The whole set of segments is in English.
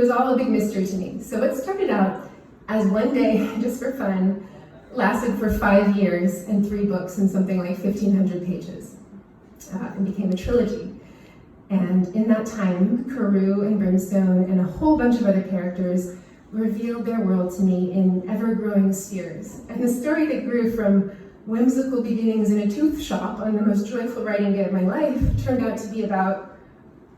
It was all a big mystery to me. So it started out as one day, just for fun, lasted for 5 years and 3 books and something like 1,500 pages, and became a trilogy. And in that time, Carew and Brimstone and a whole bunch of other characters revealed their world to me in ever-growing spheres. And the story that grew from whimsical beginnings in a tooth shop on the most joyful writing day of my life turned out to be about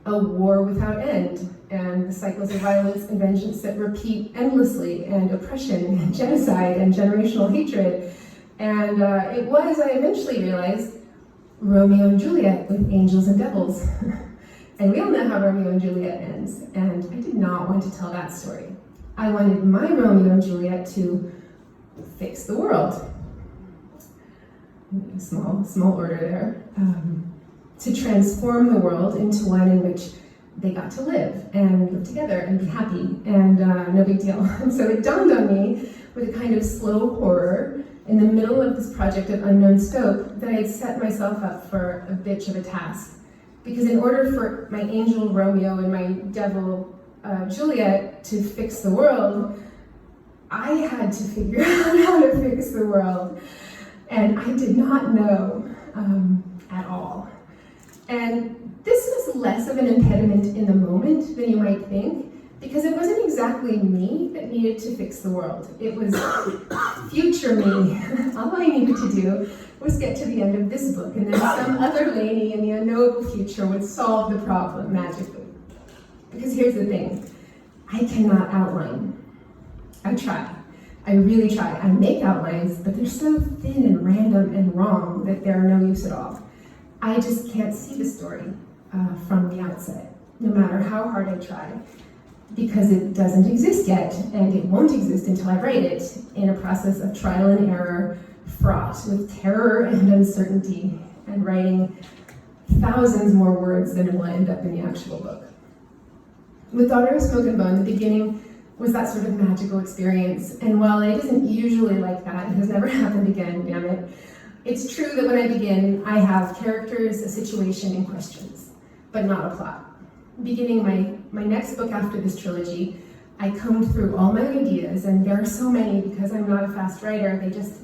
a war without end, and the cycles of violence and vengeance that repeat endlessly, and oppression and genocide and generational hatred. And it was, I eventually realized, Romeo and Juliet with angels and devils. And we all know how Romeo and Juliet ends, and I did not want to tell that story. I wanted my Romeo and Juliet to fix the world. Small order there. To transform the world into one in which they got to live together and be happy, and no big deal. And so it dawned on me with a kind of slow horror in the middle of this project of unknown scope that I had set myself up for a bitch of a task. Because in order for my angel Romeo and my devil Juliet to fix the world, I had to figure out how to fix the world. And I did not know at all. And this was less of an impediment in the moment than you might think, because it wasn't exactly me that needed to fix the world. It was future me. All I needed to do was get to the end of this book, and then some other lady in the unknowable future would solve the problem magically. Because here's the thing, I cannot outline. I try. I really try. I make outlines, but they're so thin and random and wrong that they're no use at all. I just can't see the story from the outset, no matter how hard I try, because it doesn't exist yet, and it won't exist until I write it in a process of trial and error, fraught with terror and uncertainty, and writing thousands more words than will end up in the actual book. With Daughter of Smoke and Bone, the beginning was that sort of magical experience, and while it isn't usually like that, it has never happened again, damn it, it's true that when I begin, I have characters, a situation, and questions, but not a plot. Beginning my next book after this trilogy, I combed through all my ideas, and there are so many because I'm not a fast writer, they just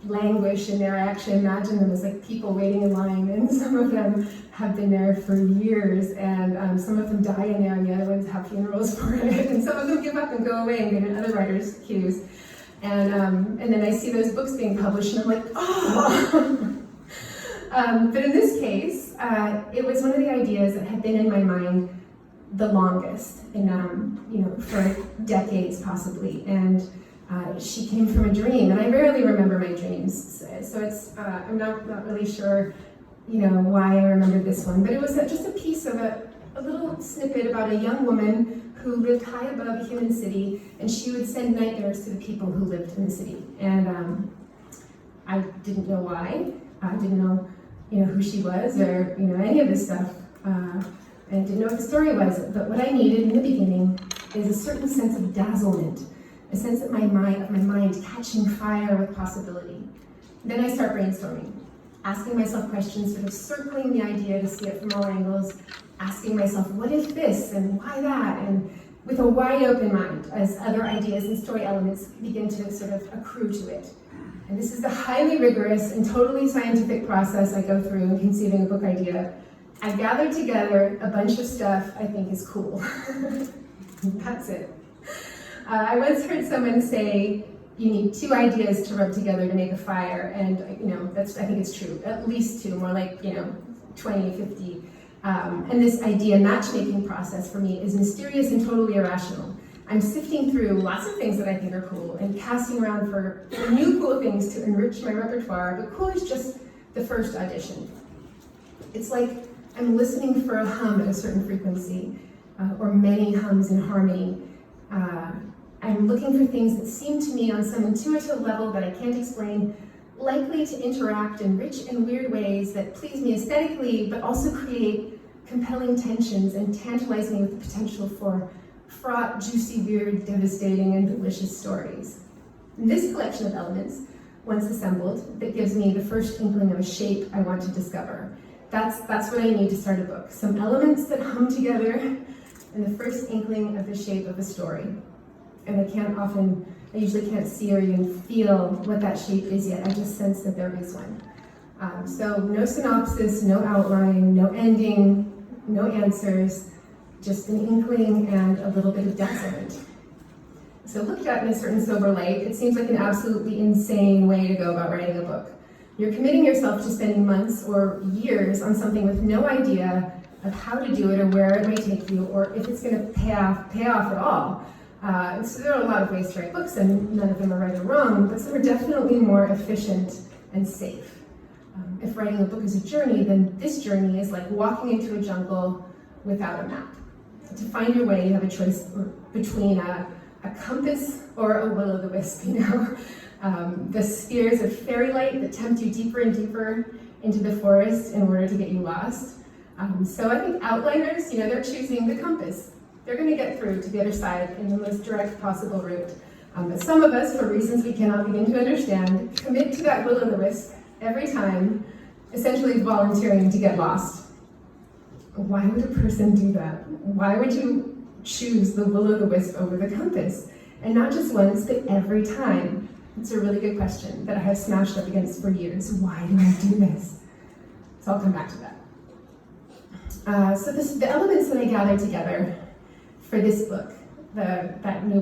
languish in there. I actually imagine them as like people waiting in line, and some of them have been there for years, and some of them die in there, and the other ones have funerals for it, and some of them give up and go away and get in other writers' queues. And then I see those books being published, and I'm like, oh! But in this case, it was one of the ideas that had been in my mind the longest, and for decades possibly. And she came from a dream, and I rarely remember my dreams, so it's I'm not really sure, why I remembered this one. But it was just a piece of a little snippet about a young woman who lived high above a human city, and she would send nightmares to the people who lived in the city. And I didn't know why. I didn't know, who she was or any of this stuff, and didn't know what the story was. But what I needed in the beginning is a certain sense of dazzlement, a sense of my mind catching fire with possibility. Then I start brainstorming, asking myself questions, sort of circling the idea to see it from all angles, asking myself, what if this, and why that, and with a wide open mind as other ideas and story elements begin to sort of accrue to it. And this is the highly rigorous and totally scientific process I go through in conceiving a book idea. I gathered together a bunch of stuff I think is cool. That's it. I once heard someone say, you need 2 ideas to rub together to make a fire, and I think it's true. At least 2, more like 20, 50. And this idea matchmaking process for me is mysterious and totally irrational. I'm sifting through lots of things that I think are cool and casting around for new cool things to enrich my repertoire, but cool is just the first audition. It's like I'm listening for a hum at a certain frequency, or many hums in harmony. I'm looking for things that seem to me on some intuitive level that I can't explain, likely to interact in rich and weird ways that please me aesthetically, but also create compelling tensions and tantalize me with the potential for fraught, juicy, weird, devastating, and delicious stories. And this collection of elements, once assembled, that gives me the first inkling of a shape I want to discover. That's what I need to start a book. Some elements that hum together and the first inkling of the shape of a story. And I usually can't see or even feel what that shape is yet. I just sense that there is one. So no synopsis, no outline, no ending, no answers, just an inkling and a little bit of dazzlement. So looked at in a certain sober light, it seems like an absolutely insane way to go about writing a book. You're committing yourself to spending months or years on something with no idea of how to do it or where it may take you or if it's going to pay off at all. So there are a lot of ways to write books, and none of them are right or wrong, but some are definitely more efficient and safe. If writing a book is a journey, then this journey is like walking into a jungle without a map. To find your way, you have a choice between a compass or a will-o'-the-wisp, the spheres of fairy light that tempt you deeper and deeper into the forest in order to get you lost. So I think outliners, they're choosing the compass. They're going to get through to the other side in the most direct possible route. But some of us, for reasons we cannot begin to understand, commit to that will-o'-the-wisp every time, essentially volunteering to get lost. Why would a person do that? Why would you choose the will-o'-the-wisp over the compass? And not just once, but every time. It's a really good question that I have smashed up against for years. Why do I do this? So I'll come back to that. So the elements that I gathered together for this book, that new